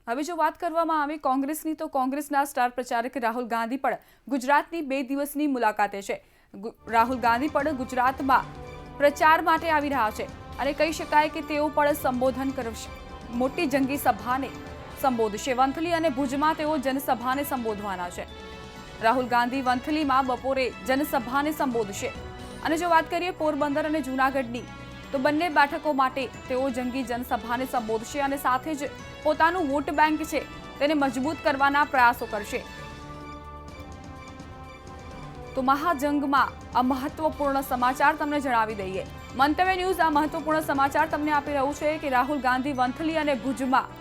હવે જો વાત કરવામાં આવે કોંગ્રેસની તો કોંગ્રેસના સ્ટાર પ્રચારક રાહુલ ગાંધી પણ ગુજરાતની 2 દિવસની મુલાકાતે છે। રાહુલ ગાંધી પણ ગુજરાતમાં પ્રચાર માટે આવી રહ્યા છે અને કહી શકાય કે તેઓ પણ સંબોધન કરશે, મોટી જંગી સભાને સંબોધશે। વંથલી અને ભુજમાં તેઓ જનસભાને સંબોધવાના છે। રાહુલ ગાંધી વંથલીમાં બપોરે જનસભાને સંબોધશે અને જો વાત કરીએ પોરબંદર અને જૂનાગઢની તો બંને બેઠકો માટે તેઓ જંગી જનસભાને સંબોધશે અને સાથે જ પોતાનું વોટ બેંક છે તેને મજબૂત કરવાના પ્રયાસો કરશે। તો મહાજંગમાં આ મહત્વપૂર્ણ સમાચાર તમને જણાવી દઈએ। મંતવ્ય ન્યૂઝ આ મહત્વપૂર્ણ સમાચાર તમને આપી રહ્યું છે કે રાહુલ ગાંધી વંથલી અને ભુજમાં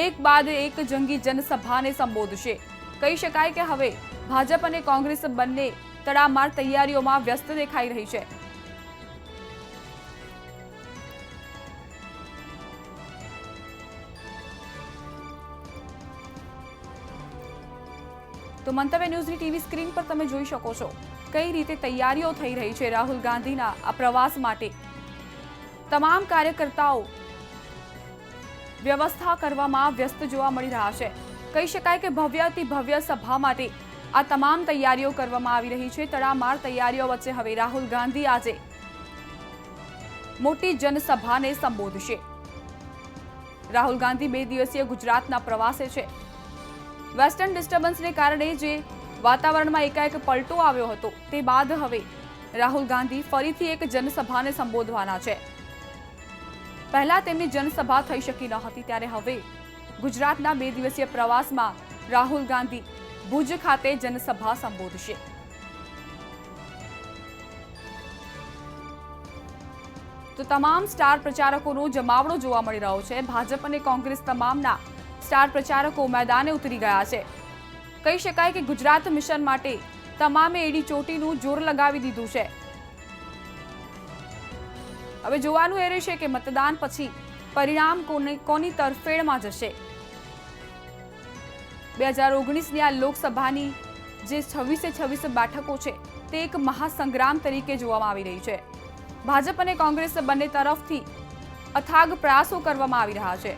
એક બાદ એક જંગી જનસભાને સંબોધશે। કહી શકાય કે હવે ભાજપ અને કોંગ્રેસ બંને તડામાર તૈયારીઓમાં વ્યસ્ત દેખાઈ રહી છે। તો મંતવ્ય ન્યૂઝની ટીવી સ્ક્રીન પર તમે જોઈ શકો છો કઈ રીતે તૈયારીઓ થઈ રહી છે રાહુલ ગાંધીના આ પ્રવાસ માટે। તમામ કાર્યકર્તાઓ વ્યવસ્થા કરવામાં વ્યસ્ત જોવા મળી રહ્યા છે। કહી શકાય કે ભવ્યથી ભવ્ય સભા માટે આ તમામ તૈયારીઓ કરવામાં આવી રહી છે। તડામાર તૈયારીઓ વચ્ચે હવે રાહુલ ગાંધી આજે મોટી જનસભાને સંબોધશે। રાહુલ ગાંધી 2 દિવસીય ગુજરાતના પ્રવાસે છે। વેસ્ટર્ન ડિસ્ટર્બન્સને કારણે જે વાતાવરણમાં એકાએક પલટો આવ્યો હતો તે બાદ હવે રાહુલ ગાંધી ફરીથી એક જનસભાને સંબોધવાના છે। પહેલા તેમની જનસભા થઈ શકી ન હતી ત્યારે હવે ગુજરાતના 2 દિવસીય પ્રવાસમાં રાહુલ ગાંધી ભુજ ખાતે જનસભા સંબોધશે। તો તમામ સ્ટાર પ્રચારકોનો જમાવડો જોવા મળી રહ્યો છે। ભાજપ અને કોંગ્રેસ તમામના સ્ટાર પ્રચારકો મેદાને ઉતરી ગયા છે। કહી શકાય કે ગુજરાત મિશન માટે તમામે એડી ચોટીનું જોર લગાવી દીધું છે। હવે જોવાનું એ રહેશે કે મતદાન પછી પરિણામ કોની તરફેણમાં જશે। 2019ની આ લોકસભાની જે 26 બેઠકો છે તે એક મહાસંગ્રામ તરીકે જોવામાં આવી રહી છે। ભાજપ અને કોંગ્રેસ બંને તરફથી અથાગ પ્રયાસો કરવામાં આવી રહ્યા છે।